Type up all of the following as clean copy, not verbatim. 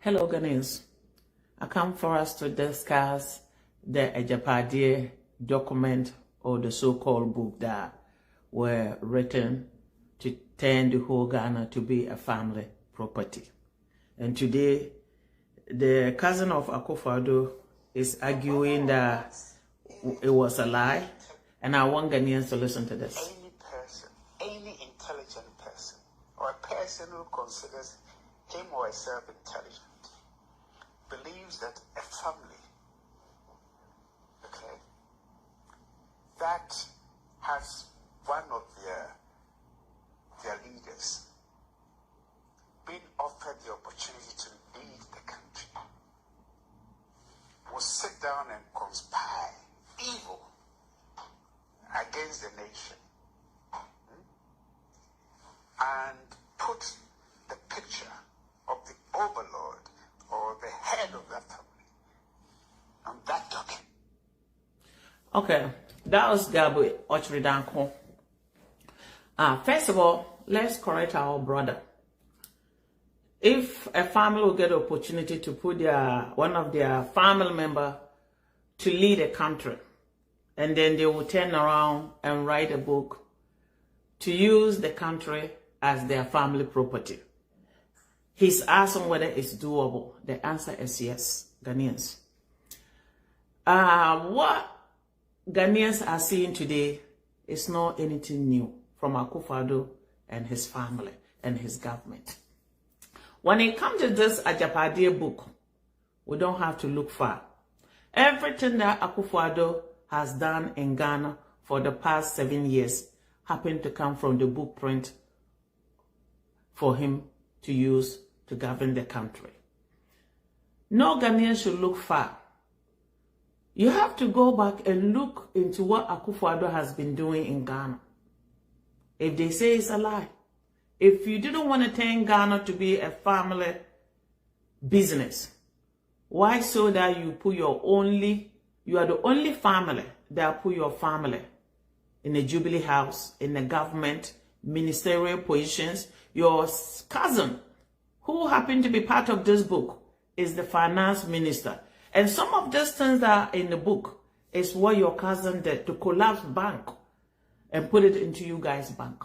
Hello, Ghanaians. I come for us to discuss the Agyapadeɛ document or the so-called book that were written to turn the whole Ghana to be a family property. And today, the cousin of Akufo-Addo is arguing that it was a lie. And I want Ghanaians to listen to this. Any person, any intelligent person, or a person who considers him or herself intelligent, believes that a family, okay, that has one of their leaders been offered the opportunity to lead the country, will sit down and conspire evil against the nation and put the picture of the overlord or the head of that family on that document. Okay, that was Gabby Otchere Darko. First of all, let's correct our brother. If a family will get the opportunity to put one of their family member to lead a country, and then they will turn around and write a book to use the country as their family property, he's asking whether it's doable. The answer is yes, Ghanaians. What Ghanaians are seeing today is not anything new from Akufo-Addo and his family and his government. When it comes to this Agyapadeɛ book, we don't have to look far. Everything that Akufo-Addo has done in Ghana for the past 7 years happened to come from the book print for him to use to govern the country. No Ghanaian should look far. You have to go back and look into what Akufo-Addo has been doing in Ghana. If they say it's a lie, if you didn't want to turn Ghana to be a family business, why so that you put you are the only family that put your family in a Jubilee House, in the government, ministerial positions? Your cousin, who happened to be part of this book, is the finance minister. And some of these things that are in the book is what your cousin did to collapse bank and put it into you guys' bank.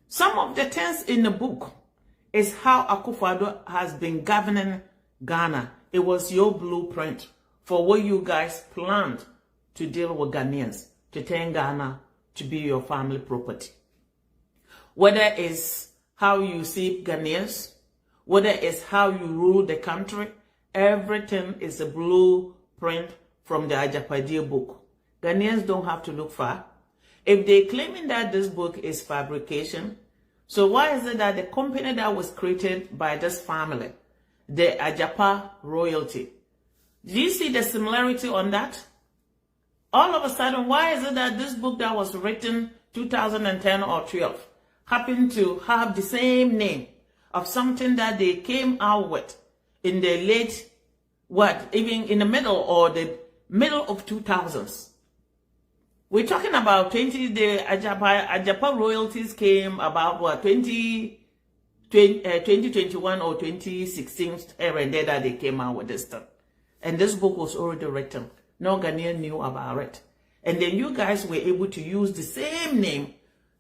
Some of the things in the book is how Akufo-Addo has been governing Ghana. It was your blueprint for what you guys planned to deal with Ghanaians, to turn Ghana to be your family property. Whether it's how you see Ghanaians, whether it's how you rule the country, everything is a blueprint from the Agyapadeɛ book. Ghanaians don't have to look far. If they're claiming that this book is fabrication, so why is it that the company that was created by this family, the Agyapa royalty, do you see the similarity on that? All of a sudden, why is it that this book that was written 2010 or 12 happened to have the same name of something that they came out with in the late, even in the middle or the middle of 2000s? We're talking about the Agyapa royalties came about 2021 or 2016 era there that they came out with this stuff. And this book was already written. No Ghanaian knew about it. And then you guys were able to use the same name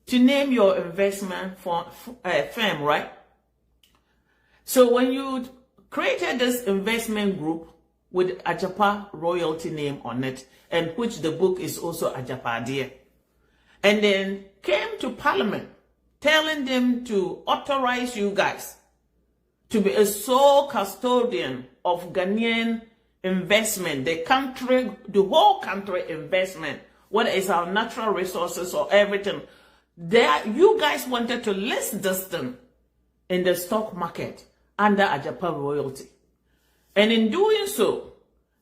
to name your investment firm, right? So when you created this investment group with Agyapa royalty name on it, and which the book is also Agyapadeɛ, and then came to Parliament telling them to authorize you guys to be a sole custodian of Ghanaian investment, the whole country investment, whether it's our natural resources or everything. There, you guys wanted to list this thing in the stock market under Agyapa royalty. And in doing so,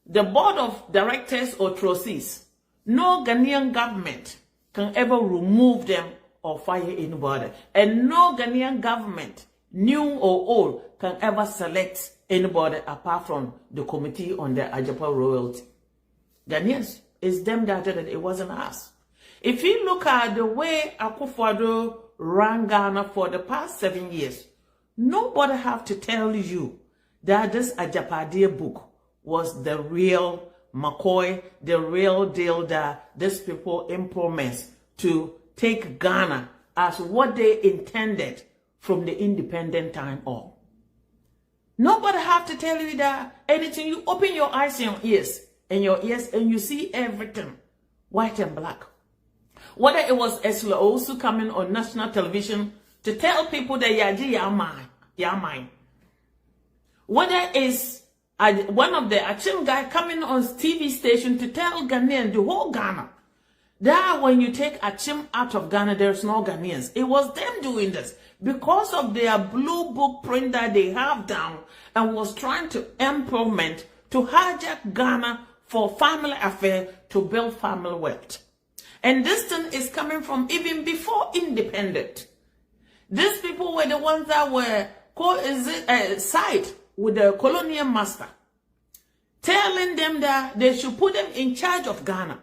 the board of directors or trustees, no Ghanaian government can ever remove them or fire anybody. And no Ghanaian government, new or old, can ever select anybody apart from the committee on the Agyapa royalty. Ghanaians, it's them that did it, it wasn't us. If you look at the way Akufo-Addo ran Ghana for the past 7 years, nobody have to tell you that this Agyapadeɛ book was the real McCoy, the real deal that these people implement to take Ghana as what they intended from the independent time on. Nobody have to tell you that anything. You open your eyes and your ears, and you see everything, white and black. Whether it was 1nsũltįng coming on national television to tell people that you're mine. Whether it's one of the Achim guy coming on TV station to tell Ghanaians, the whole Ghana, that when you take Achim out of Ghana, there's no Ghanaians. It was them doing this because of their blue book print that they have down and was trying to implement to hijack Ghana for family affair to build family wealth. And this thing is coming from even before independent. These people were the ones that were side with the colonial master, telling them that they should put them in charge of Ghana.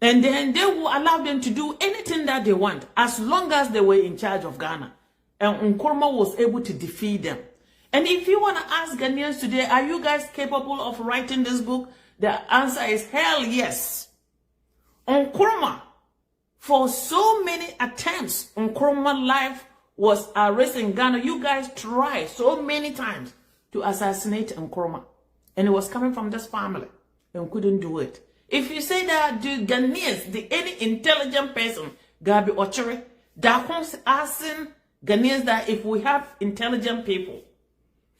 And then they will allow them to do anything that they want as long as they were in charge of Ghana. And Nkrumah was able to defeat them. And if you want to ask Ghanaians today, are you guys capable of writing this book? The answer is hell yes. Nkrumah, for so many attempts, Nkrumah's life was arrested in Ghana. You guys tried so many times to assassinate Nkrumah. And it was coming from this family and couldn't do it. If you say that the Ghanaians, any intelligent person, Gabby Otchere Darko asking Ghanaians that if we have intelligent people,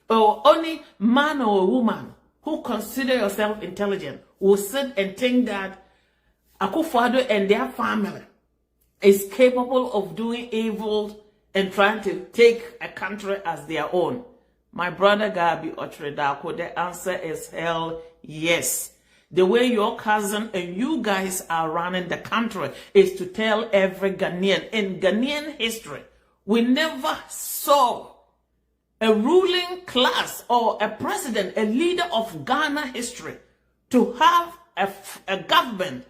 or only man or woman who consider yourself intelligent, will sit and think that Akufo-Addo and their family is capable of doing evil and trying to take a country as their own. My brother Gabby Otchere Darko, the answer is hell yes. The way your cousin and you guys are running the country is to tell every Ghanaian. In Ghanaian history, we never saw a ruling class or a president, a leader of Ghana history, to have a government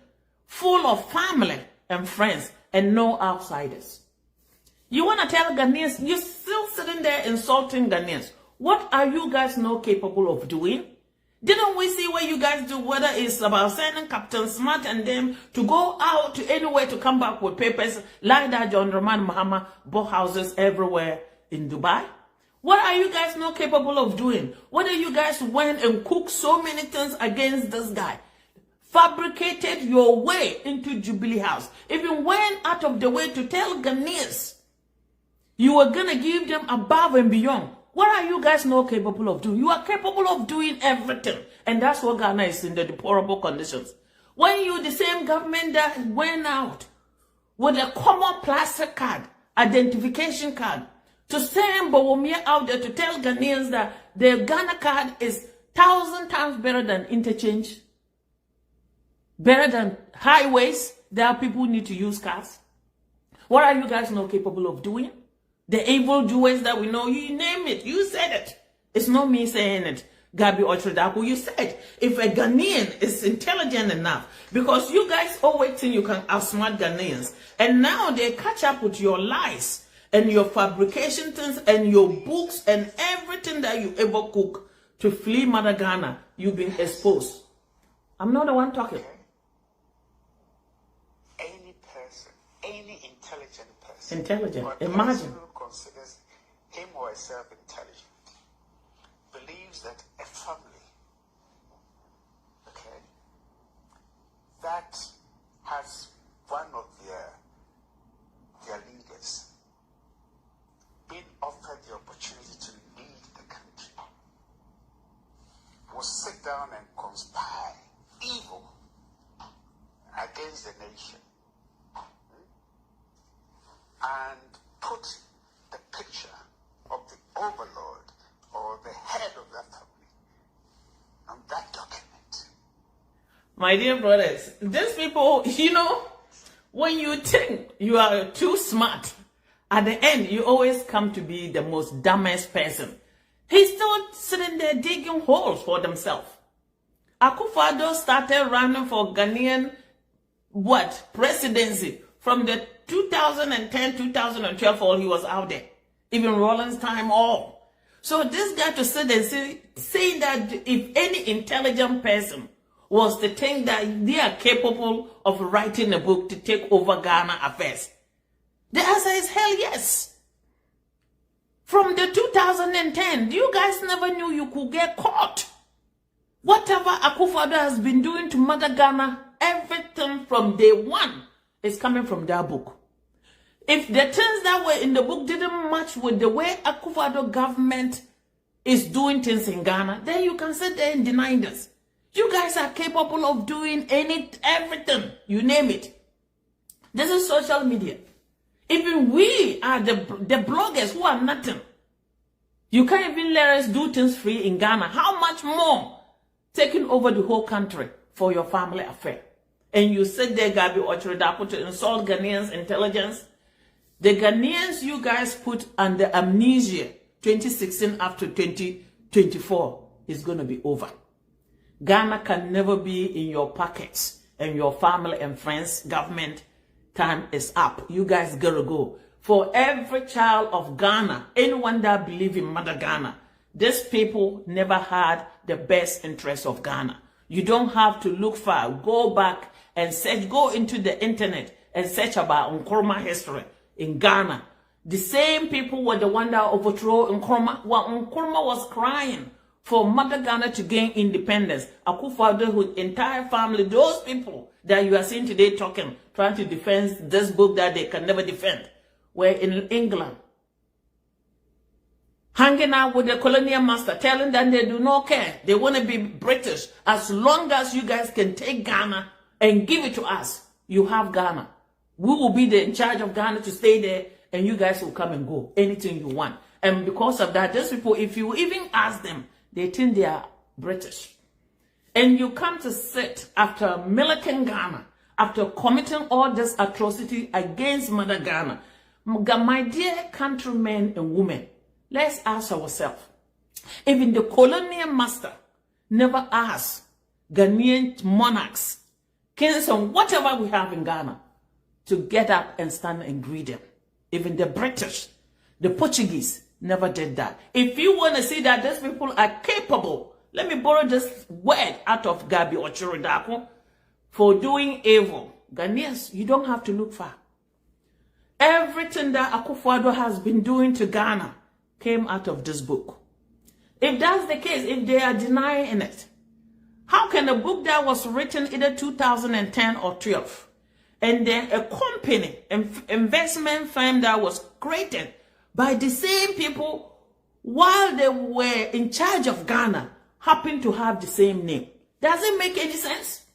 full of family and friends and no outsiders. You want to tell Ghanaians, you're still sitting there insulting Ghanaians. What are you guys not capable of doing? Didn't we see what you guys do, whether it's about sending Captain Smart and them to go out to anywhere to come back with papers like that John Roman Mahama bought houses everywhere in Dubai? What are you guys not capable of doing? Whether you guys went and cooked so many things against this guy, fabricated your way into Jubilee House, even went out of the way to tell Ghanaians you were going to give them above and beyond. What are you guys not capable of doing? You are capable of doing everything. And that's what Ghana is in the deplorable conditions. When you, the same government that went out with a common plastic card, identification card, to send Bawumia out there to tell Ghanaians that their Ghana card is 1,000 times better than interchange, better than highways, there are people who need to use cars. What are you guys not capable of doing? The evil doers that we know, you name it, you said it. It's not me saying it. Gabby Otchere Darko, you said, if a Ghanaian is intelligent enough, because you guys always think you can outsmart Ghanaians, and now they catch up with your lies and your fabrication things and your books and everything that you ever cook to flee Mother Ghana, you've been exposed. I'm not the one talking. Any person, any intelligent person, imagine, who considers him or herself intelligent, believes that a family, okay, that has one of their leaders been offered the opportunity to lead the country, will sit down and conspire evil against the nation and put the picture of the overlord or the head of that family on that document. My dear brothers, these people, you know, when you think you are too smart, at the end, you always come to be the most dumbest person. He's still sitting there digging holes for themselves. Akufo-Addo started running for Ghanaian, presidency from the 2010, 2012, all he was out there. Even Rollins' time, all. So this guy to sit and say that if any intelligent person was to think that they are capable of writing a book to take over Ghana affairs, the answer is hell yes. From the 2010, you guys never knew you could get caught. Whatever Akufo-Addo has been doing to Mother Ghana, everything from day one is coming from that book. If the things that were in the book didn't match with the way Akufo-Addo government is doing things in Ghana, then you can sit there and deny this. You guys are capable of doing everything, you name it. This is social media. Even we are the bloggers who are nothing. You can't even let us do things free in Ghana. How much more taking over the whole country for your family affair? And you sit there, Gabby Otchere Darko, to insult Ghanaians' intelligence. The Ghanaians you guys put under amnesia 2016 after 2024 is going to be over. Ghana can never be in your pockets and your family and friends. Government time is up. You guys gotta go. For every child of Ghana, anyone that believes in Mother Ghana, these people never had the best interest of Ghana. You don't have to look far. Go back and search. Go into the internet and search about Nkrumah history in Ghana. The same people were the one that overthrew Nkrumah. While Nkrumah was crying for Mother Ghana to gain independence, Akufo-Addo, his entire family, those people that you are seeing today talking, trying to defend this book that they can never defend, were in England, hanging out with the colonial master, telling them they do not care. They want to be British. As long as you guys can take Ghana and give it to us, you have Ghana. We will be in charge of Ghana to stay there, and you guys will come and go, anything you want. And because of that, these people, if you even ask them, they think they are British. And you come to sit after milking Ghana, after committing all this atrocity against Mother Ghana. My dear countrymen and women, let's ask ourselves, even the colonial master never asked Ghanaian monarchs, kings, and whatever we have in Ghana to get up and stand and greet them. Even the British, the Portuguese never did that. If you want to see that these people are capable, let me borrow this word out of Gabby Otchere Darko, for doing evil. Ghanaians, you don't have to look far. Everything that Akufo-Addo has been doing to Ghana came out of this book. If that's the case, if they are denying it, how can a book that was written either 2010 or 12, and then a company, investment firm that was created by the same people while they were in charge of Ghana, happen to have the same name? Does it make any sense?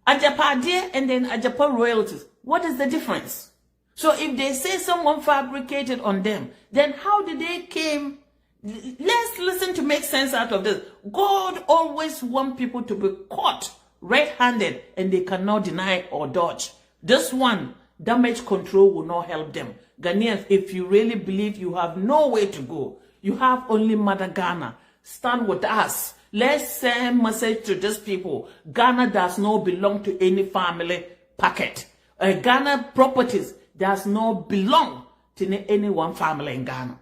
Agyapadeɛ and then Agyapa royalties, what is the difference? So if they say someone fabricated on them, then how did they came? Let's listen to make sense out of this. God always wants people to be caught red-handed and they cannot deny or dodge. This one, damage control will not help them. Ghanaians, if you really believe you have no way to go, you have only Mother Ghana, stand with us. Let's send message to these people. Ghana does not belong to any family packet. Ghana properties does not belong to any one family in Ghana.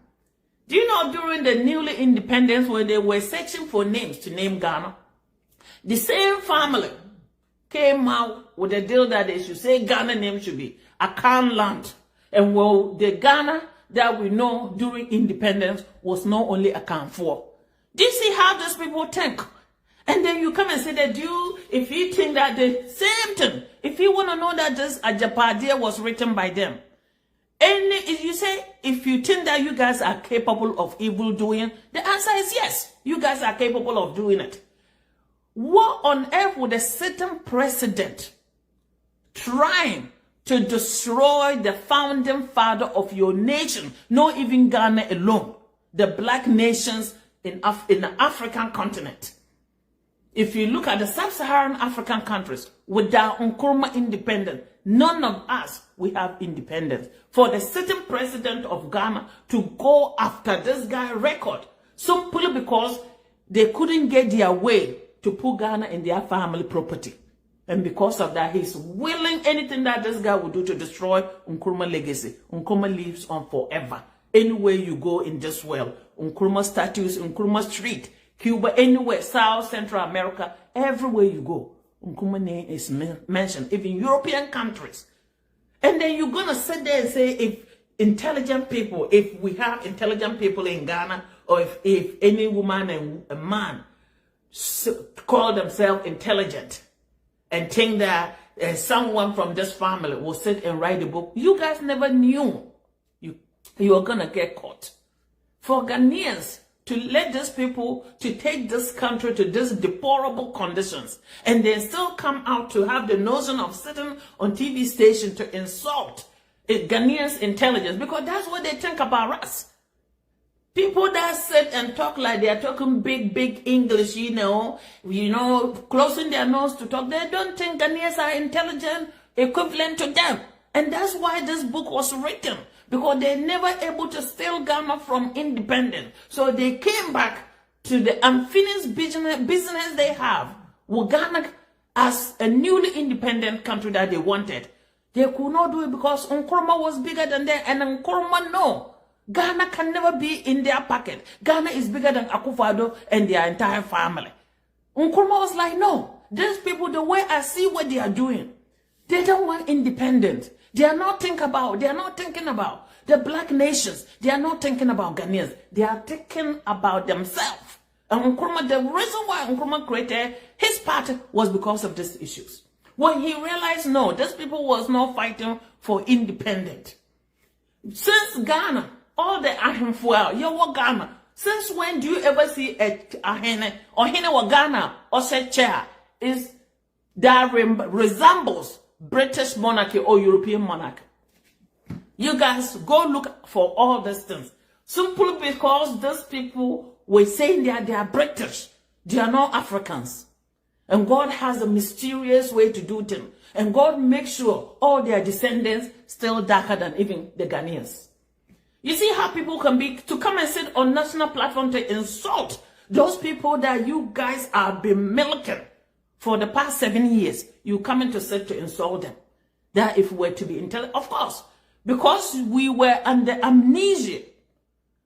Do you know during the newly independence when they were searching for names to name Ghana, the same family came out with a deal that they should say Ghana name should be Akan land. And well, the Ghana that we know during independence was not only Akan 4. Do you see how these people think? And then you come and say that if you think that the same thing, if you want to know that this Agyapadeɛ was written by them, and if you say, if you think that you guys are capable of evil doing, the answer is yes, you guys are capable of doing it. What on earth would a certain president trying to destroy the founding father of your nation, not even Ghana alone, the black nations in the African continent? If you look at the sub-Saharan African countries, with their Nkrumah independence, none of us, we have independence. For the sitting president of Ghana to go after this guy's record, simply because they couldn't get their way to put Ghana in their family property. And because of that, he's willing anything that this guy will do to destroy Nkrumah legacy. Nkrumah lives on forever. Anywhere you go in this world, Nkrumah statues, Nkrumah Street, Cuba, anywhere, South, Central America, everywhere you go, Nkrumah name is mentioned, even European countries. And then you're going to sit there and say, if we have intelligent people in Ghana, or if any woman and a man call themselves intelligent and think that someone from this family will sit and write a book, you guys never knew you are going to get caught. For Ghanaians to let these people to take this country to these deplorable conditions and then still come out to have the notion of sitting on TV station to insult Ghanaians' intelligence, because that's what they think about us. People that sit and talk like they are talking big English, closing their nose to talk, they don't think Ghanaians are intelligent equivalent to them. And that's why this book was written, because they're never able to steal Ghana from independence. So they came back to the unfinished business they have with Ghana as a newly independent country that they wanted. They could not do it because Nkrumah was bigger than them, and Nkrumah no. Ghana can never be in their pocket. Ghana is bigger than Akufo-Addo and their entire family. Nkrumah was like, no, these people, the way I see what they are doing, they don't want independence. They are not thinking about the black nations. They are not thinking about Ghanaians. They are thinking about themselves. And Nkrumah, the reason why Nkrumah created his party was because of these issues. When he realized, no, these people was not fighting for independence. Since Ghana, all the Ahemfuel, you Ghana. Since when do you ever see a Ahene or Hene wa Ghana or say chair is that resembles British monarchy or European monarchy? You guys go look for all these things. Simply because these people were saying that they are British. They are not Africans. And God has a mysterious way to do things. And God makes sure all their descendants still darker than even the Ghanaians. You see how people can be, to come and sit on national platform to insult those people that you guys have been milking for the past 7 years. You come in to sit to insult them. That if we were to be intelligent, of course, because we were under amnesia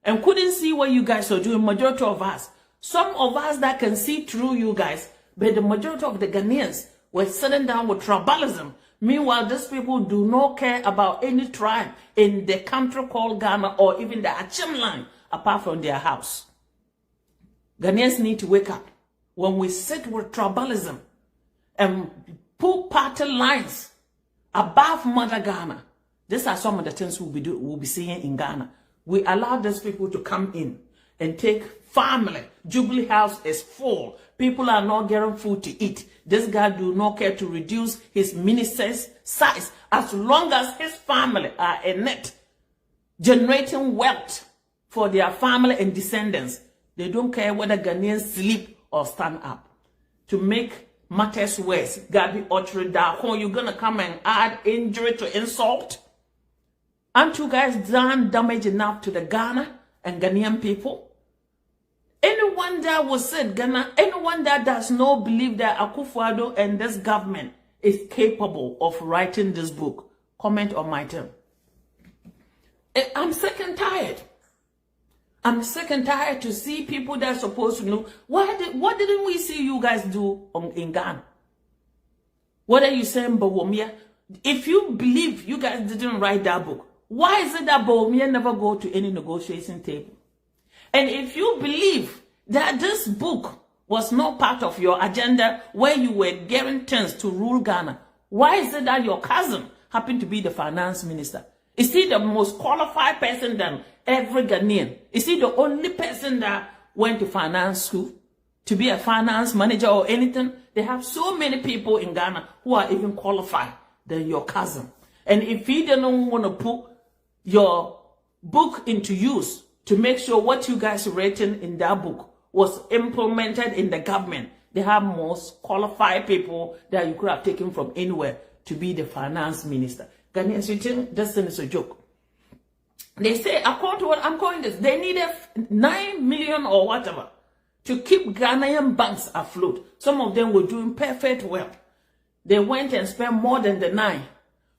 and couldn't see what you guys are doing, majority of us. Some of us that can see through you guys, but the majority of the Ghanaians were sitting down with tribalism. Meanwhile, these people do not care about any tribe in the country called Ghana or even the Achim land apart from their house. Ghanaians need to wake up. When we sit with tribalism and put party lines above Mother Ghana, these are some of the things we'll be seeing in Ghana. We allow these people to come in and take family. Jubilee House is full. People are not getting food to eat. This guy do not care to reduce his minister's size as long as his family are in it, generating wealth for their family and descendants. They don't care whether Ghanaians sleep or stand up. To make matters worse, Gabby Otchere Darko, you're going to come and add injury to insult? Aren't you guys done damage enough to the Ghana and Ghanaian people? Anyone that will say Ghana, anyone that does not believe that Akufo-Addo and this government is capable of writing this book, comment on my term. I'm sick and tired. I'm sick and tired to see people that are supposed to know. What didn't we see you guys do in Ghana? What are you saying, Bawumia? If you believe you guys didn't write that book, why is it that Bawumia never go to any negotiation table? And if you believe that this book was not part of your agenda where you were getting things to rule Ghana, why is it that your cousin happened to be the finance minister? Is he the most qualified person than every Ghanaian? Is he the only person that went to finance school to be a finance manager or anything? They have so many people in Ghana who are even qualified than your cousin. And if he didn't want to put your book into use to make sure what you guys written in that book was implemented in the government, they have most qualified people that you could have taken from anywhere to be the finance minister. Ghanaians, you think this thing is a joke? They say, according to what I'm calling this, they needed 9 million or whatever to keep Ghanaian banks afloat. Some of them were doing perfect well. They went and spent more than the 9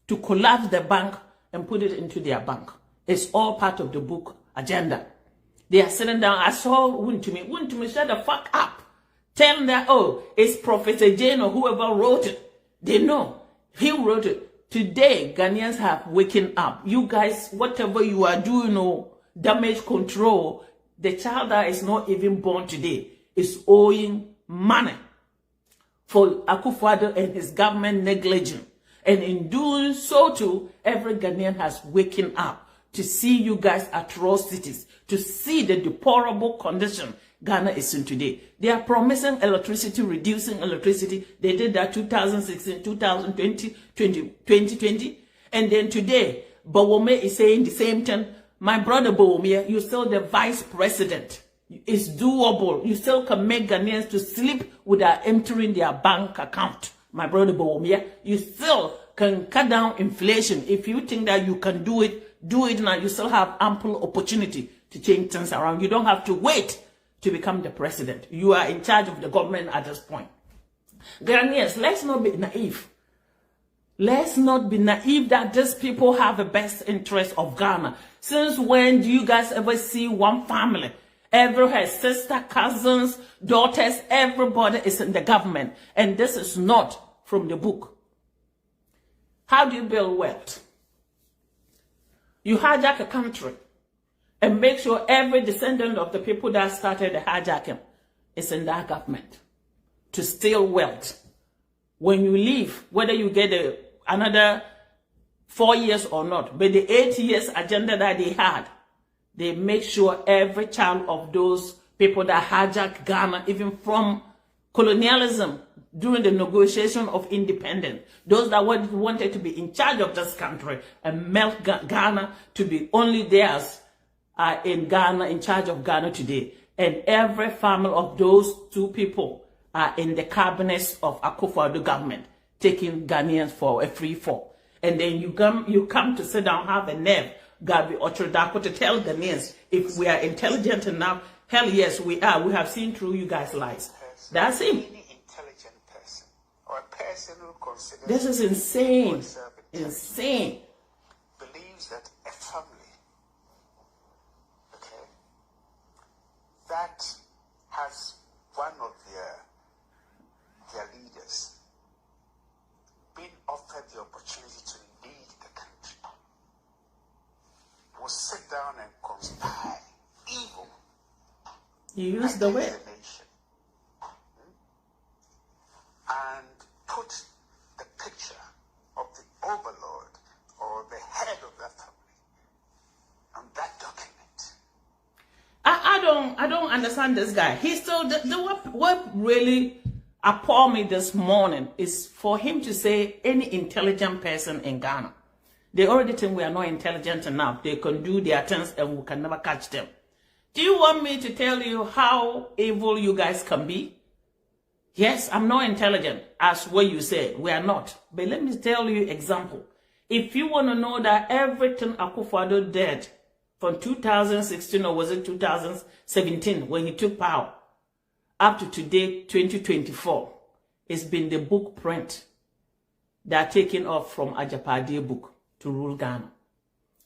to collapse the bank and put it into their bank. It's all part of the book agenda. They are sitting down. I saw Wuntumi, shut the fuck up. Tell them that, oh, it's Professor Jane or whoever wrote it. They know. He wrote it. Today, Ghanaians have waken up. You guys, whatever you are doing, or damage control, the child that is not even born today is owing money for Akufo-Addo and his government negligence. And in doing so too, every Ghanaian has waken up to see you guys' atrocities, to see the deplorable condition Ghana is in today. They are promising electricity, reducing electricity. They did that 2016, 2020, 2020. And then today, Bawome is saying the same thing. My brother Bawome, you're still the vice president. It's doable. You still can make Ghanaians to sleep without entering their bank account. My brother Bawome, you still can cut down inflation. If you think that you can do it now. You still have ample opportunity to change things around. You don't have to wait to become the president. You are in charge of the government at this point. Ghanaians, let's not be naive. Let's not be naive that these people have the best interest of Ghana. Since when do you guys ever see one family? Every her sister, cousins, daughters, everybody is in the government. And this is not from the book. How do you build wealth? You hijack a country and make sure every descendant of the people that started the hijacking is in that government to steal wealth. When you leave, whether you get another 4 years or not, but the 8 years agenda that they had, they make sure every child of those people that hijacked Ghana, even from colonialism, during the negotiation of independence, those that wanted to be in charge of this country and melt Ghana to be only theirs are in Ghana, in charge of Ghana today. And every family of those two people are in the cabinets of Akufo-Addo government, taking Ghanaians for a free fall. And then you come to sit down, have a nerve, Gabby Otchere Darko, to tell Ghanaians if we are intelligent enough. Hell yes, we are. We have seen through you guys' lies. That's him. Or a person who considers this is insane. Insane. Believes that a family, okay, that has one of their leaders been offered the opportunity to lead the country, will sit down and conspire evil. You use the word. And put the picture of the overlord or the head of that family on that document. I don't understand this guy. He's still what really appalled me this morning is for him to say any intelligent person in Ghana. They already think we are not intelligent enough. They can do their things and we can never catch them. Do you want me to tell you how evil you guys can be? Yes, I'm not intelligent, as what you said. We are not. But let me tell you example. If you want to know that everything Akufo-Addo did from 2016, or was it 2017, when he took power, up to today, 2024, it's been the book print that are taken off from Agyapadeɛ book to rule Ghana.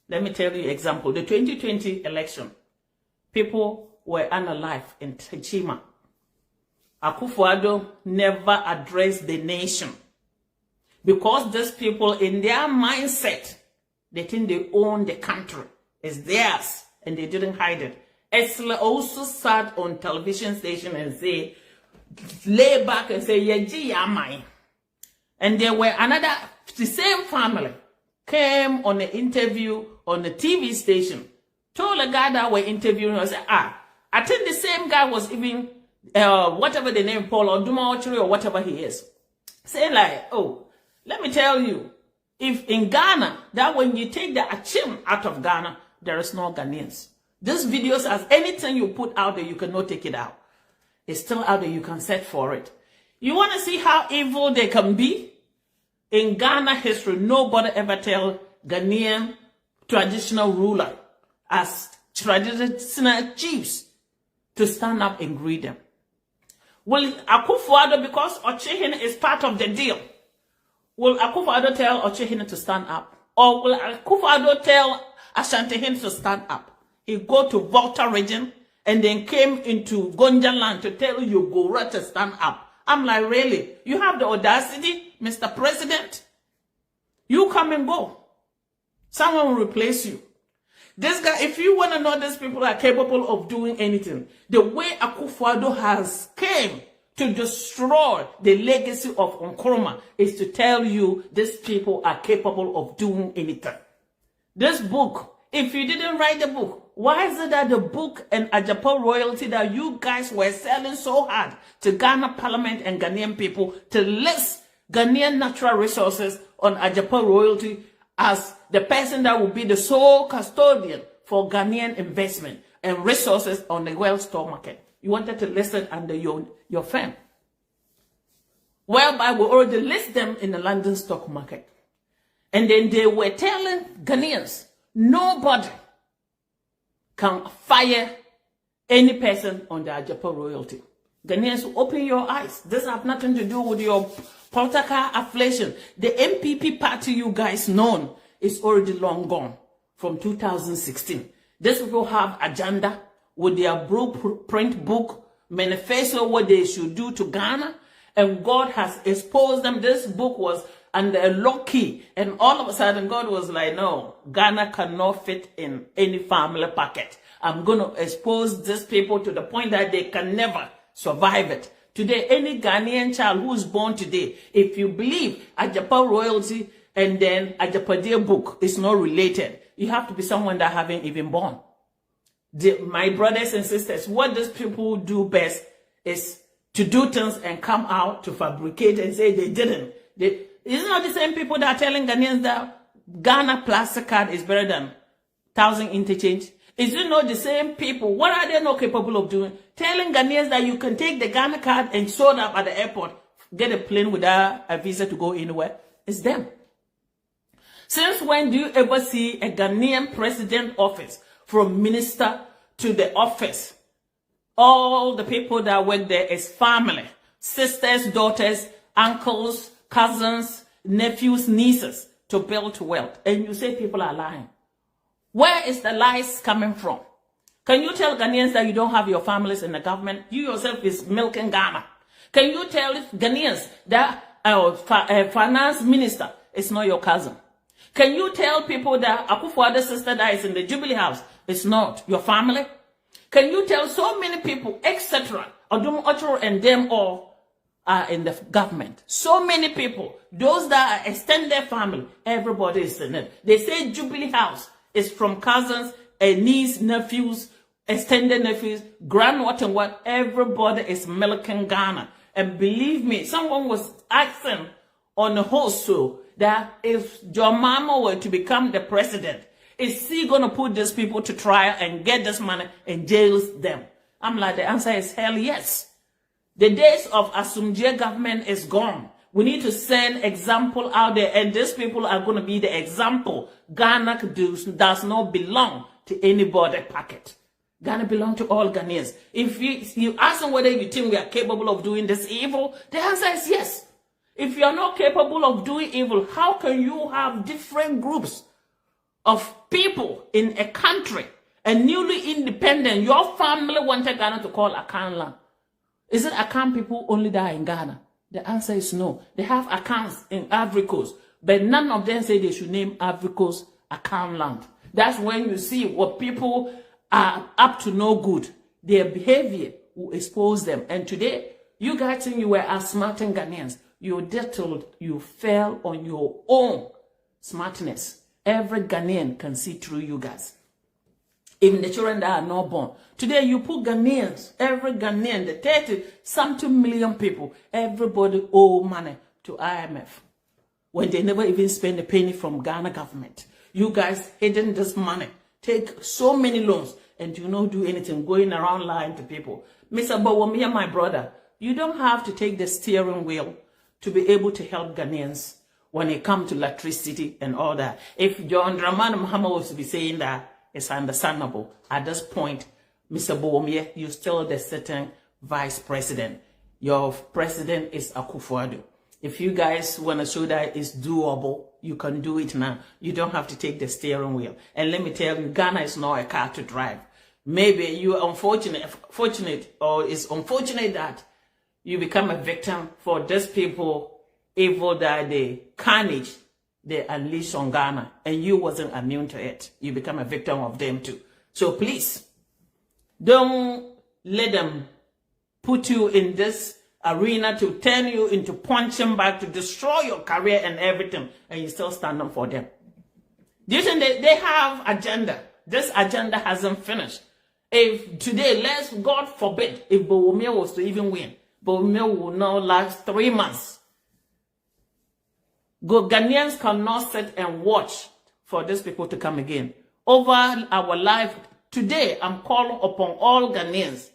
Let me tell you example. The 2020 election, people were unalive in Techima. Akufo-Addo never addressed the nation because these people, in their mindset, they think they own the country. It's theirs, and they didn't hide it. Esla also sat on television station and say, lay back and say, "Yeji ya mine." And there were the same family came on an interview on the TV station, told a guy that were interviewing us, I think the same guy was even whatever the name, Paul or Duma Otchere or whatever he is, saying like, oh, let me tell you, if in Ghana, that when you take the Achim out of Ghana, there is no Ghanaians. This video says anything you put out there, you cannot take it out. It's still out there, you can search for it. You want to see how evil they can be? In Ghana history, nobody ever tell Ghanaian traditional ruler as traditional chiefs to stand up and greet them. Will Akufo-Addo, because Otchere is part of the deal, will Akufo-Addo tell Otchere to stand up? Or will Akufo-Addo tell Ashanti to stand up? He go to Volta region and then came into Gonja land to tell you Gora to stand up. I'm like, really? You have the audacity, Mr. President? You come and go. Someone will replace you. This guy, if you want to know these people are capable of doing anything, the way Akufo-Addo has came to destroy the legacy of Nkrumah is to tell you these people are capable of doing anything. This book, if you didn't write the book, why is it that the book and Agyapadeɛ royalty that you guys were selling so hard to Ghana Parliament and Ghanaian people to list Ghanaian natural resources on Agyapadeɛ royalty as the person that will be the sole custodian for Ghanaian investment and resources on the world stock market? You wanted to list it under your firm, whereby we already list them in the London stock market. And then they were telling Ghanaians, nobody can fire any person on the Agyapadeɛ royalty. Ghanaians, open your eyes. This has nothing to do with your political affiliation. The MPP party you guys know is already long gone from 2016. These people have agenda with their blueprint book, manifesto, what they should do to Ghana. And God has exposed them. This book was under a lock key. And all of a sudden, God was like, no, Ghana cannot fit in any family packet. I'm going to expose these people to the point that they can never survive it. Today, any Ghanaian child who is born today, if you believe Agyapadeɛ royalty and then Agyapadeɛ book is not related, you have to be someone that haven't even born. My brothers and sisters, what these people do best is to do things and come out to fabricate and say they didn't. It's not the same people that are telling Ghanaians that Ghana plastic card is better than 1,000 interchange. Is it not the same people? What are they not capable of doing? Telling Ghanaians that you can take the Ghana card and show up at the airport, get a plane without a visa to go anywhere. It's them. Since when do you ever see a Ghanaian president office, from minister to the office, all the people that work there is family, sisters, daughters, uncles, cousins, nephews, nieces, to build wealth? And you say people are lying. Where is the lies coming from? Can you tell Ghanaians that you don't have your families in the government? You yourself is milking Ghana. Can you tell Ghanaians that finance minister is not your cousin? Can you tell people that Akufo-Addo's sister that is in the Jubilee House is not your family? Can you tell so many people, etc., Gabby Otchere and them all are in the government? So many people, those that are extended family, everybody is in it. They say Jubilee House is from cousins, niece, nephews, extended nephews, grand what and what. Everybody is milking Ghana. And believe me, someone was asking on the whole show that if your mama were to become the president, is he going to put these people to trial and get this money and jails them? I'm like, the answer is hell yes. The days of Asumdie government is gone. We need to send example out there, and these people are going to be the example. Ghana does not belong to anybody packet. Ghana belongs to all Ghanaians. If you ask them whether you think we are capable of doing this evil, the answer is yes. If you are not capable of doing evil, how can you have different groups of people in a country, a newly independent? Your family wanted Ghana to call Akan land. Is it Akan people only that are in Ghana? The answer is no. They have accounts in Ivory Coast, but none of them say they should name Ivory Coast Akan land. That's when you see what people are up to no good. Their behavior will expose them. And today, you guys think you were outsmarting Ghanaians. You did till you fell on your own smartness. Every Ghanaian can see through you guys. Even the children that are not born. Today, you put Ghanaians, every Ghanaian, the 30-something million people, everybody owe money to IMF when they never even spend a penny from Ghana government. You guys hidden this money, take so many loans, and do not do anything, going around lying to people. Mr. Bawumia, my brother, you don't have to take the steering wheel to be able to help Ghanaians when it comes to electricity and all that. If John Dramani Mahama was to be saying that, it's understandable. At this point, Mr. Bawumia, you're still the sitting vice president. Your president is Akufo-Addo. If you guys want to show that it's doable, you can do it now. You don't have to take the steering wheel. And let me tell you, Ghana is not a car to drive. Maybe you are fortunate, or it's unfortunate that you become a victim for these people, evil that they carnage they unleash on Ghana, and you wasn't immune to it. You become a victim of them too. So please, don't let them put you in this arena to turn you into punching bag, to destroy your career and everything, and you still stand up for them. Do you think they have agenda? This agenda hasn't finished. If today, God forbid, if Bawumia was to even win, Bawumia will not last 3 months. Ghanaians cannot sit and watch for these people to come again. Over our life, today I'm calling upon all Ghanaians.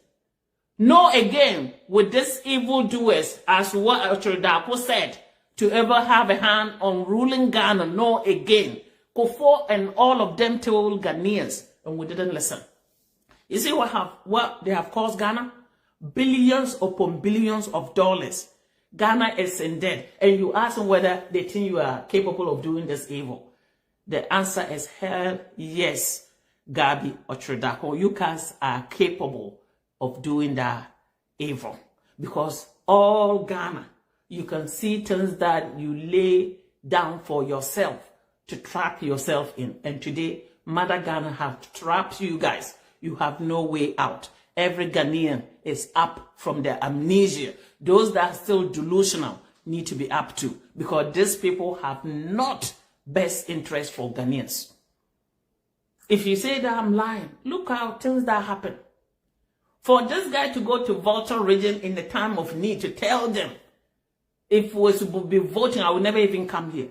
No again with these evildoers, as what Otchere Darko said, to ever have a hand on ruling Ghana. No again. Kofo and all of them told Ghanaians, and we didn't listen. You see what they have caused Ghana? Billions upon billions of dollars. Ghana is in debt. And you ask them whether they think you are capable of doing this evil. The answer is hell yes, Gabby Otchere Darko. You guys are capable of doing that evil. Because all Ghana, you can see things that you lay down for yourself to trap yourself in. And today, Mother Ghana have trapped you guys. You have no way out. Every Ghanaian is up from their amnesia. Those that are still delusional need to be up to, because these people have not best interest for Ghanaians. If you say that I'm lying, look how things that happen. For this guy to go to Volta region in the time of need to tell them, if we was to be voting, I would never even come here.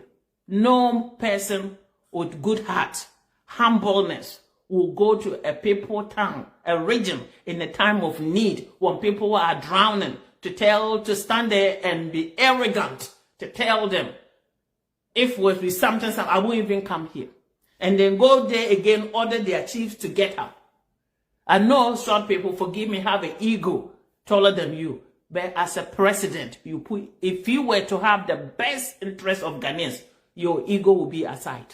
No person with good heart, humbleness, will go to a people town, a region in a time of need when people are drowning, to stand there and be arrogant, to tell them, if was be something, I won't even come here. And then go there again, order their chiefs to get up. I know short people, forgive me, have an ego taller than you. But as a president, if you were to have the best interest of Ghanaians, your ego will be aside,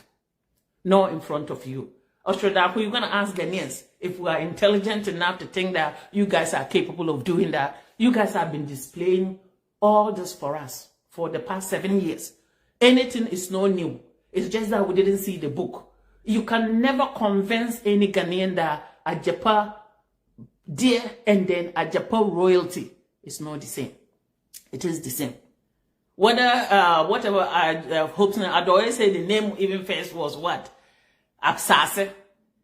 not in front of you. Otchere Darko, you're going to ask Ghanaians if we are intelligent enough to think that you guys are capable of doing that. You guys have been displaying all this for us for the past 7 years. Anything is not new. It's just that we didn't see the book. You can never convince any Ghanaian that Agyapadeɛ and then Agyapa royalty is not the same. It is the same. Whatever I hope, I'd always say the name even first was what? Absase.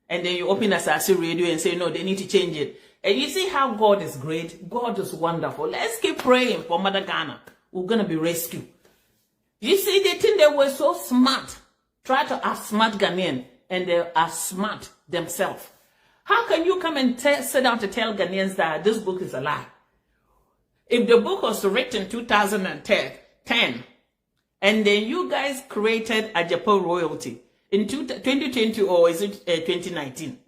And then you open Asase Radio and say, no, they need to change it. And you see how God is great. God is wonderful. Let's keep praying for Mother Ghana. We're going to be rescued. You see, they think they were so smart. Try to outsmart Ghanaian, and they are smart themselves. How can you come and sit down to tell Ghanaians that this book is a lie? If the book was written in 2010, and then you guys created Agyapa royalty in 2020, or is it 2019?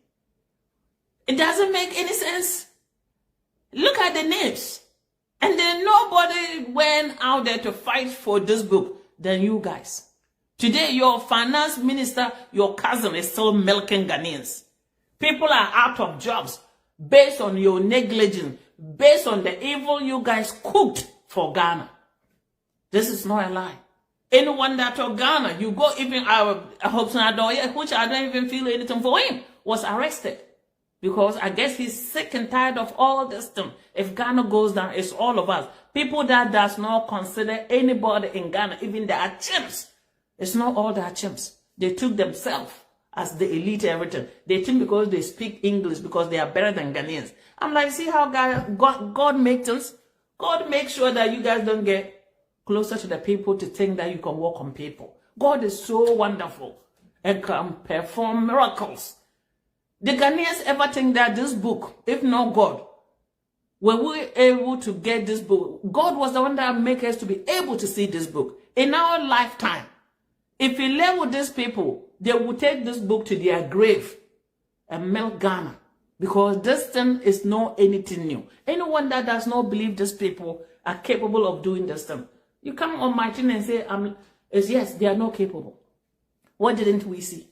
It doesn't make any sense. Look at the names. And then nobody went out there to fight for this book than you guys. Today, your finance minister, your cousin, is still milking Ghanaians. People are out of jobs based on your negligence, based on the evil you guys cooked for Ghana. This is not a lie. Anyone that told Ghana, you go even Agyapadeɛ, which I don't even feel anything for him, was arrested. Because I guess he's sick and tired of all this thing. If Ghana goes down, it's all of us. People that does not consider anybody in Ghana, even the chimps. It's not all the chimps. They took themselves as the elite everything. They think because they speak English, because they are better than Ghanaians. I'm like, see how God makes us? God makes sure that you guys don't get closer to the people to think that you can walk on people. God is so wonderful and can perform miracles. Did Ghanaians ever think that this book, if not God, were we able to get this book? God was the one that made us to be able to see this book. In our lifetime, if we live with these people, they will take this book to their grave and melt Ghana. Because this thing is not anything new. Anyone that does not believe these people are capable of doing this thing, You come on my team and say, yes, they are not capable. What didn't we see?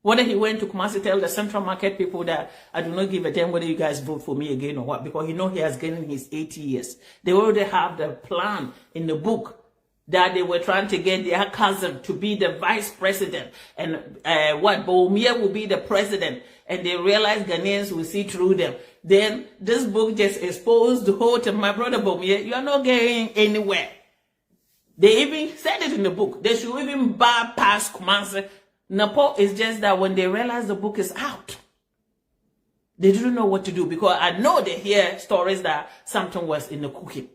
Whether he went to Kumasi tell the central market people that I do not give a damn whether you guys vote for me again or what, because he has gained his 80 years. They already have the plan in the book that they were trying to get their cousin to be the vice president, and Bawumia will be the president, and they realized Ghanaians will see through them. Then this book just exposed the whole to my brother Bawumia. You are not getting anywhere. They even said it in the book. They should even bypass Kumasi. Napo is just that when they realize the book is out, they didn't know what to do, because I know they hear stories that something was in the cooking.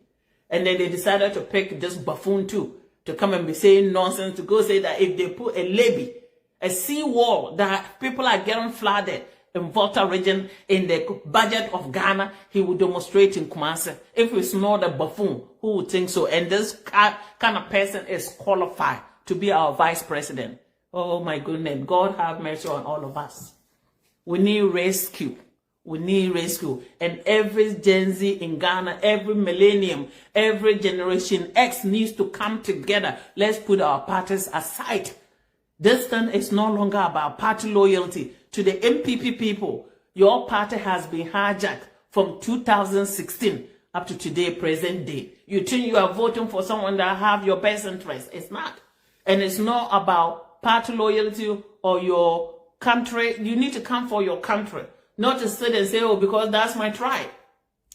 And then they decided to pick this buffoon too, to come and be saying nonsense, to go say that if they put a levee, a sea wall, that people are getting flooded in Volta region in the budget of Ghana, he would demonstrate in Kumasi. If it's not a buffoon, who would think so? And this kind of person is qualified to be our vice president. Oh my goodness, God have mercy on all of us. We need rescue. We need rescue. And every Gen Z in Ghana, every millennium, every generation X needs to come together. Let's put our parties aside. This thing is no longer about party loyalty. To the MPP people, your party has been hijacked from 2016 up to today, present day. You think you are voting for someone that have your best interest. It's not. And it's not about party loyalty or your country. You need to come for your country, not to sit and say, oh, because that's my tribe.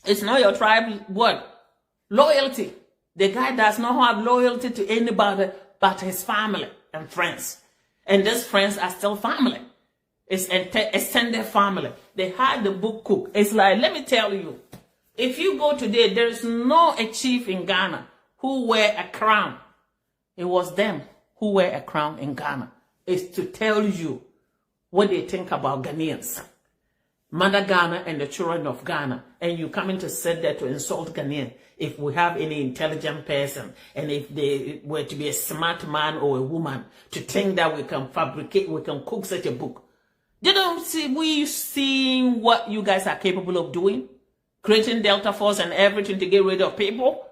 It's not your tribe. What? Loyalty. The guy does not have loyalty to anybody but his family and friends. And these friends are still family. It's extended family. They had the book cook. It's like, let me tell you, if you go today, there is no a chief in Ghana who wear a crown. It was them who wear a crown in Ghana. It's to tell you what they think about Ghanaians. Mother Ghana and the children of Ghana. And you coming to sit there to insult Ghanaians. If we have any intelligent person, and if they were to be a smart man or a woman, to think that we can fabricate, we can cook such a book. Didn't we see what you guys are capable of doing? Creating Delta Force and everything to get rid of people?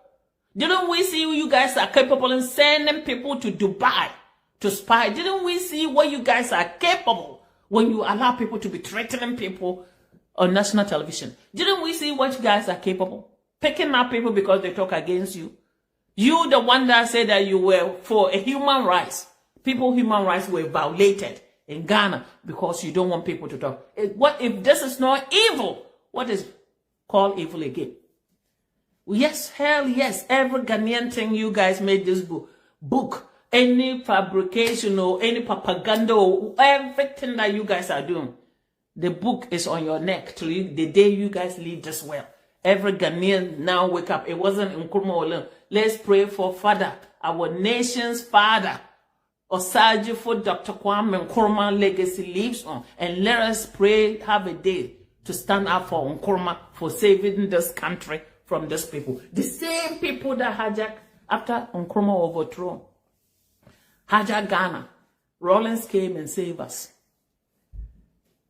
Didn't we see you guys are capable of sending people to Dubai to spy? Didn't we see what you guys are capable when you allow people to be threatening people on national television? Didn't we see what you guys are capable? Picking up people because they talk against you. You, the one that said that you were for a human rights. People's human rights were violated in Ghana because you don't want people to talk. What if this is not evil? What is called evil again? Yes, hell yes. Every Ghanaian thing you guys made this book, any fabrication or any propaganda or everything that you guys are doing, the book is on your neck till the day you guys leave this world. Every Ghanaian now wake up. It wasn't Nkrumah alone. Let's pray for Father, our nation's father. Osaji for Dr. Kwame Nkrumah legacy lives on. And let us pray, have a day to stand up for Nkrumah, for saving this country from these people. The same people that hijacked after Nkrumah overthrown. Hijacked Ghana. Rawlings came and saved us.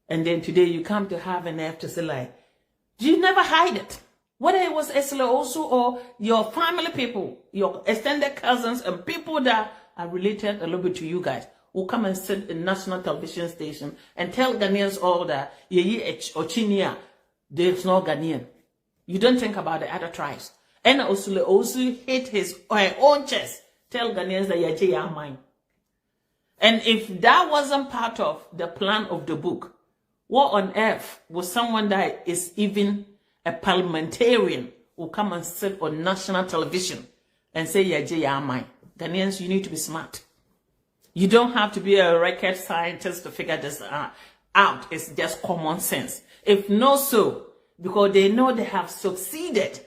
And then today you come to have an F to say like, you never hide it. Whether it was Esla also or your family people, your extended cousins and people that are related a little bit to you guys will come and sit in national television station and tell Ghanaians all that Ochinia, there's no Ghanaian. You don't think about the other tribes. And also hit his own chest. Tell Ghanaians that Yaje are mine. And if that wasn't part of the plan of the book, what on earth was someone that is even a parliamentarian will come and sit on national television and say, Yaje are mine? Ghanaians, you need to be smart. You don't have to be a rocket scientist to figure this out. It's just common sense. If not so, because they know they have succeeded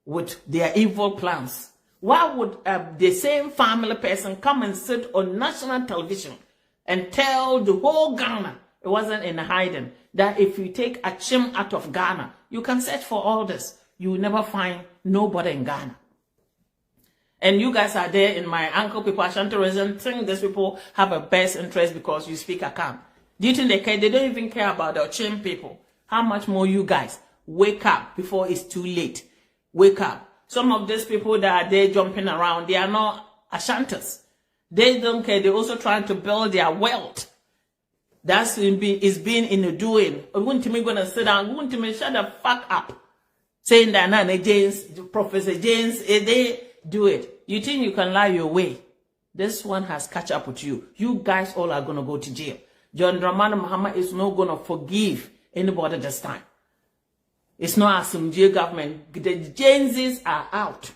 with their evil plans, why would the same family person come and sit on national television and tell the whole Ghana, it wasn't in hiding, that if you take a chim out of Ghana, you can search for all this. You will never find nobody in Ghana. And you guys are there in my uncle people, Ashanti reason, think these people have a best interest because you speak account. Do you think they care? They don't even care about the Chin people. How much more you guys? Wake up before it's too late. Wake up. some of these people that are there jumping around, they are not Ashantis. They don't care. They're also trying to build their wealth. That's is being in the doing. Wouldn't me gonna sit down? Wouldn't me shut the fuck up? Saying that Nana James, Professor James, they do it. You think you can lie your way? This one has catch up with you. You guys all are gonna go to jail. John Dramani Mahama is not gonna forgive anybody this time. It's not a Asumdie government. The Genses are out,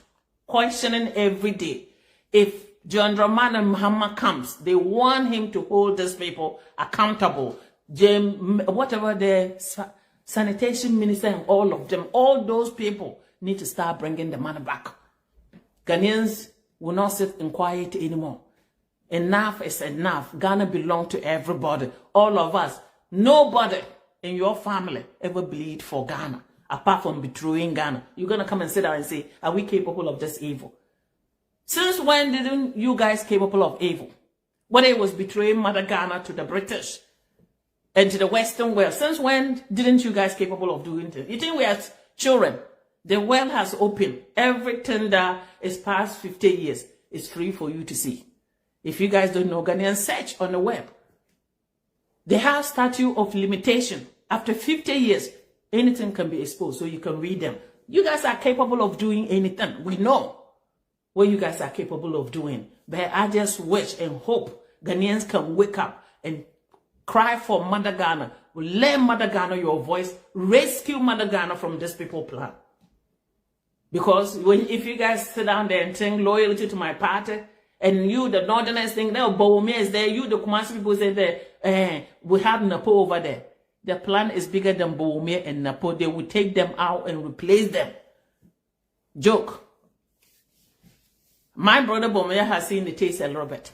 questioning every day. If John Dramani Mahama comes, they want him to hold these people accountable. Whatever the sanitation minister and all of them, all those people need to start bringing the money back. Ghanaians will not sit in quiet anymore. Enough is enough. Ghana belongs to everybody. All of us. Nobody in your family ever bleed for Ghana, apart from betraying Ghana. You're going to come and sit down and say, are we capable of this evil? Since when didn't you guys capable of evil? When it was betraying Mother Ghana to the British and to the Western world, since when didn't you guys capable of doing this? You think we are children? The world has opened. Everything that is past 50 years is free for you to see. If you guys don't know, Ghanaians, search on the web. They have statute of limitation. After 50 years, anything can be exposed, so you can read them. You guys are capable of doing anything. We know what you guys are capable of doing. But I just wish and hope Ghanaians can wake up and cry for Mother Ghana. Let Mother Ghana your voice. Rescue Mother Ghana from this people plan. Because if you guys sit down there and think loyalty to my party, and you, the Northerners, think, no, Bawumia is there, you, the Kumasi people, say there, we have Napo over there. The plan is bigger than Bawumia and Napo. They will take them out and replace them. Joke. My brother Bawumia has seen the taste a little bit.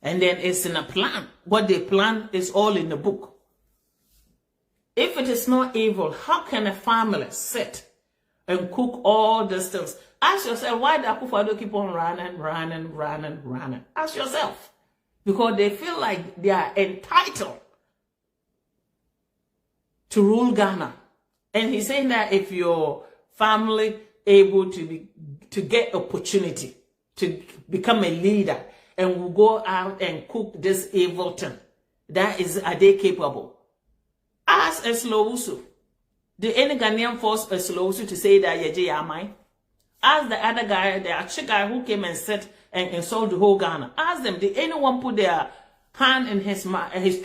And then it's in a plan. What they plan is all in the book. If it is not evil, how can a family sit and cook all these things? Ask yourself, why the Akufo-Addo keep on running? Ask yourself. Because they feel like they are entitled to rule Ghana. And he's saying that if your family able to get opportunity to become a leader and will go out and cook this evil thing, are they capable? Ask Eslowusu. Did any Ghanaian force Eslowusu to say that Yeje Yamai? Ask the other guy, the Achi guy who came and sat and insult the whole Ghana. Ask them, did anyone put their hand in his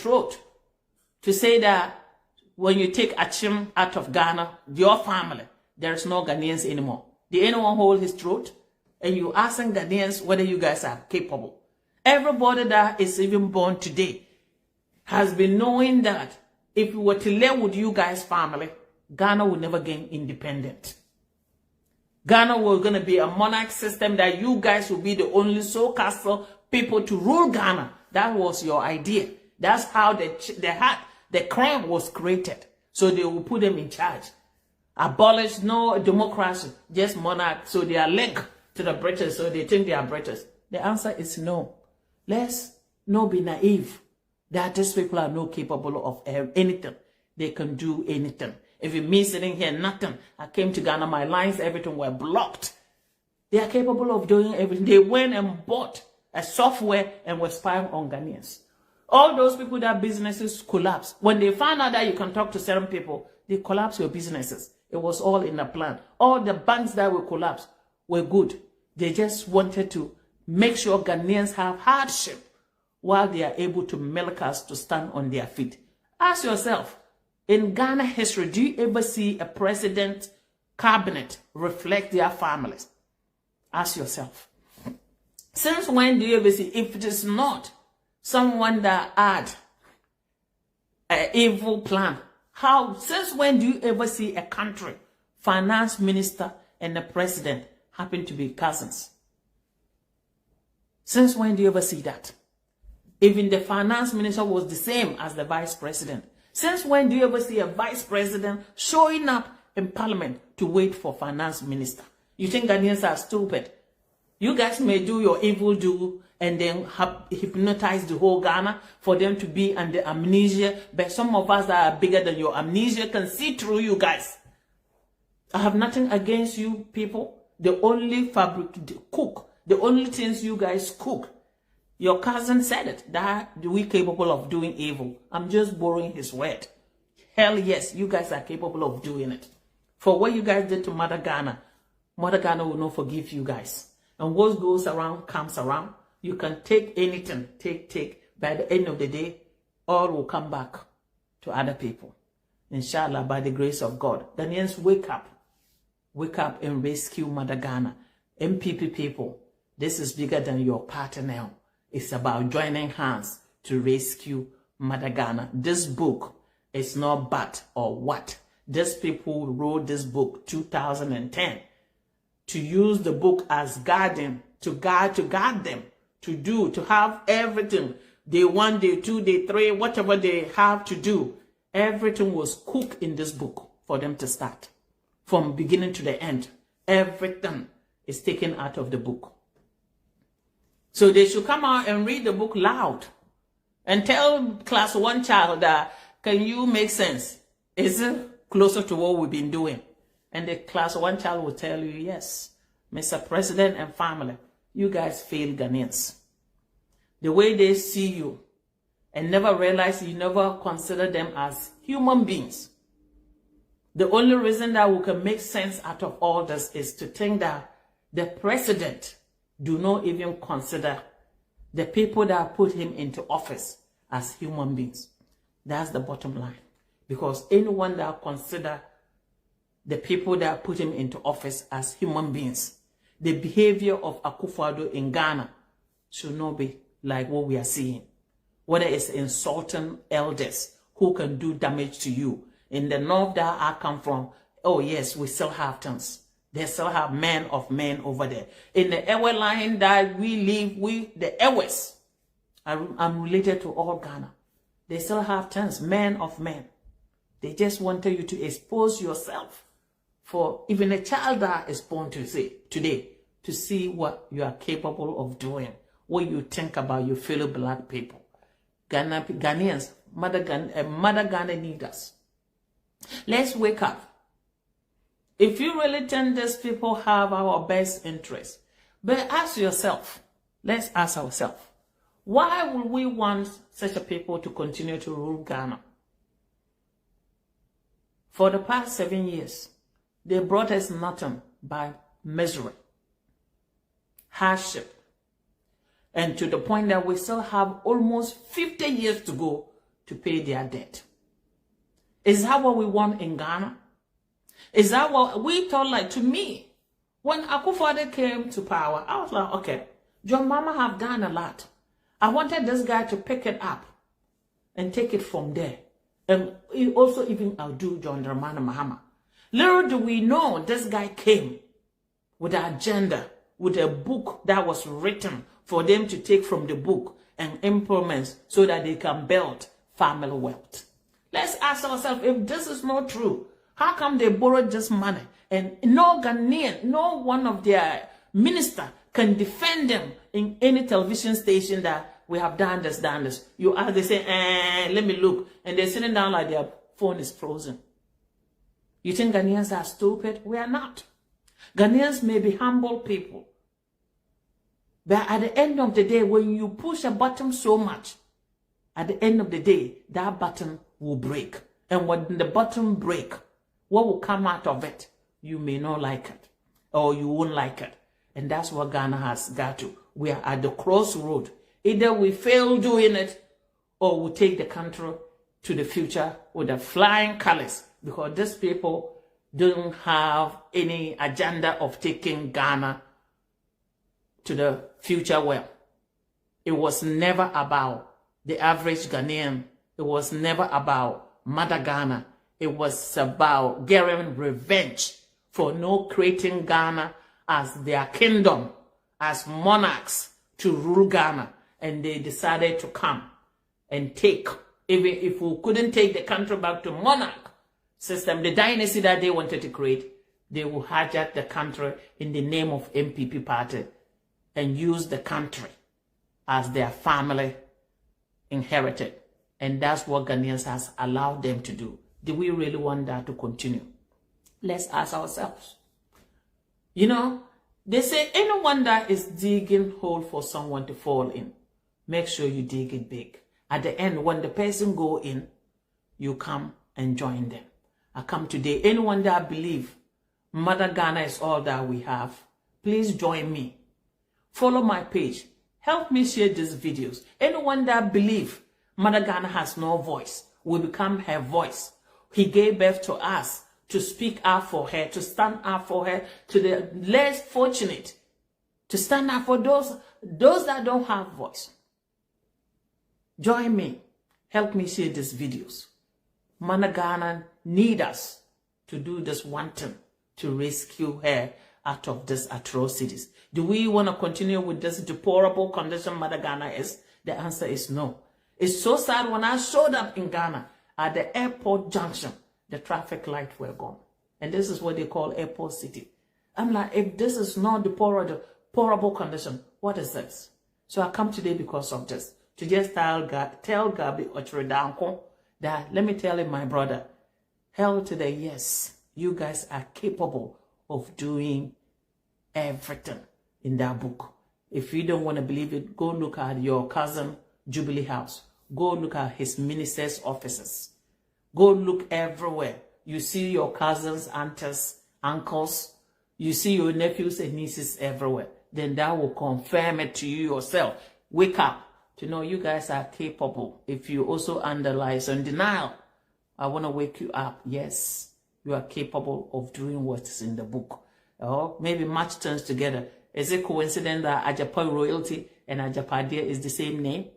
throat to say that when you take Achim out of Ghana, your family, there's no Ghanaians anymore? Did anyone hold his throat? And you asking Ghanaians whether you guys are capable. Everybody that is even born today has been knowing that if we were to live with you guys' family, Ghana would never gain independent. Ghana was going to be a monarch system that you guys will be the only sole castle people to rule Ghana. That was your idea. That's how the crown was created. So they will put them in charge. Abolish no democracy, just monarch. So they are linked to the British, so they think they are British. The answer is no. Let's not be naive that these people are not capable of anything. They can do anything. If it means sitting here, nothing. I came to Ghana, my lines, everything were blocked. They are capable of doing everything. They went and bought a software and were spying on Ghanaians. All those people that businesses collapsed. When they found out that you can talk to certain people, they collapse your businesses. It was all in the plan. All the banks that will collapse were good. They just wanted to make sure Ghanaians have hardship while they are able to milk us to stand on their feet. Ask yourself, in Ghana history, do you ever see a president cabinet reflect their families? Ask yourself. Since when do you ever see, if it is not someone that had an evil plan, since when do you ever see a country, finance minister and the president happen to be cousins? Since when do you ever see that? Even the finance minister was the same as the vice president. Since when do you ever see a vice president showing up in parliament to wait for finance minister? You think Ghanaians are stupid? You guys may do your evil do and then hypnotize the whole Ghana for them to be under amnesia. But some of us that are bigger than your amnesia can see through you guys. I have nothing against you people. The only cook, the only things you guys cook. Your cousin said it, that we capable of doing evil. I'm just borrowing his word. Hell yes, you guys are capable of doing it. For what you guys did to Mother Ghana will not forgive you guys. And what goes around comes around. You can take anything, take. By the end of the day, all will come back to other people. Inshallah, by the grace of God. Ghanaians, wake up. Wake up and rescue Mother Ghana. MPP people, this is bigger than your party now. It's about joining hands to rescue Mother Ghana. This book is not but or what. These people wrote this book 2010 to use the book as guardian, to guard them, to have everything. Day 1, day 2, day 3, whatever they have to do. Everything was cooked in this book for them to start. From beginning to the end. Everything is taken out of the book. So they should come out and read the book loud. And tell class 1 child that, can you make sense? Is it closer to what we've been doing? And the class 1 child will tell you, yes, Mr. President and family, you guys fail Ghanaians. The way they see you and never realize you never consider them as human beings. The only reason that we can make sense out of all this is to think that the president do not even consider the people that put him into office as human beings. That's the bottom line. Because anyone that consider the people that put him into office as human beings, the behavior of Akufo-Addo in Ghana should not be like what we are seeing. Whether it's insulting elders who can do damage to you. In the north that I come from, oh yes, we still have things. They still have men of men over there. In the Ewe line that we live, the Ewes, I'm related to all Ghana. They still have things, men of men. They just wanted you to expose yourself for even a child that is born today to see what you are capable of doing, what you think about your fellow black people. Ghanaians, Mother Ghana need us. Let's wake up. If you really think these people have our best interest, but ask yourself, let's ask ourselves, why would we want such a people to continue to rule Ghana? For the past 7 years, they brought us nothing but misery, hardship, and to the point that we still have almost 50 years to go to pay their debt. Is that what we want in Ghana? Is that what we thought? Like, to me, when Akufo-Addo came to power, I was like, okay, John Mahama have done a lot. I wanted this guy to pick it up and take it from there. And he also even outdo John Dramani Mahama. Little do we know this guy came with an agenda, with a book that was written for them to take from the book and implement so that they can build family wealth. Let's ask ourselves, if this is not true, how come they borrowed this money and no Ghanaian, no one of their minister can defend them in any television station that we have done this. You ask, they say, let me look. And they're sitting down like their phone is frozen. You think Ghanaians are stupid? We are not. Ghanaians may be humble people. But at the end of the day, when you push a button so much, at the end of the day, that button will break. And when the button breaks, what will come out of it? You may not like it. Or you won't like it. And that's what Ghana has got to. We are at the crossroad. Either we fail doing it, or we take the country to the future with the flying colors. Because these people don't have any agenda of taking Ghana to the future well. It was never about the average Ghanaian. It was never about Mother Ghana. It was about getting revenge for not creating Ghana as their kingdom, as monarchs to rule Ghana. And they decided to come and take, even if we couldn't take the country back to monarch system, the dynasty that they wanted to create, they will hijack the country in the name of MPP party and use the country as their family inherited. And that's what Ghanaians has allowed them to do. Do we really want that to continue? Let's ask ourselves. You know, they say anyone that is digging hole for someone to fall in, make sure you dig it big. At the end, when the person go in, you come and join them. I come today. Anyone that believe Mother Ghana is all that we have, please join me. Follow my page. Help me share these videos. Anyone that believe Mother Ghana has no voice will become her voice. He gave birth to us to speak out for her, to stand up for her, to the less fortunate, to stand up for those that don't have voice. Join me. Help me share these videos. Mother Ghana need us to do this one thing, to rescue her out of these atrocities. Do we want to continue with this deplorable condition Mother Ghana is? The answer is no. It's so sad. When I showed up in Ghana at the airport junction, the traffic lights were gone. And this is what they call airport city. I'm like, if this is not deplorable condition, what is this? So I come today because of this, to just tell Gabby Otchere Darko that, let me tell you, my brother, hell to the yes, you guys are capable of doing everything in that book. If you don't want to believe it, go look at your cousin Jubilee House. Go look at his minister's offices. Go look everywhere. You see your cousins, aunts, uncles. You see your nephews and nieces everywhere. Then that will confirm it to you yourself. Wake up to know you guys are capable. If you also underlie on denial, I want to wake you up. Yes, you are capable of doing what is in the book. Or maybe match turns together. Is it coincidence that Agyapadeɛ royalty and Agyapadeɛ is the same name?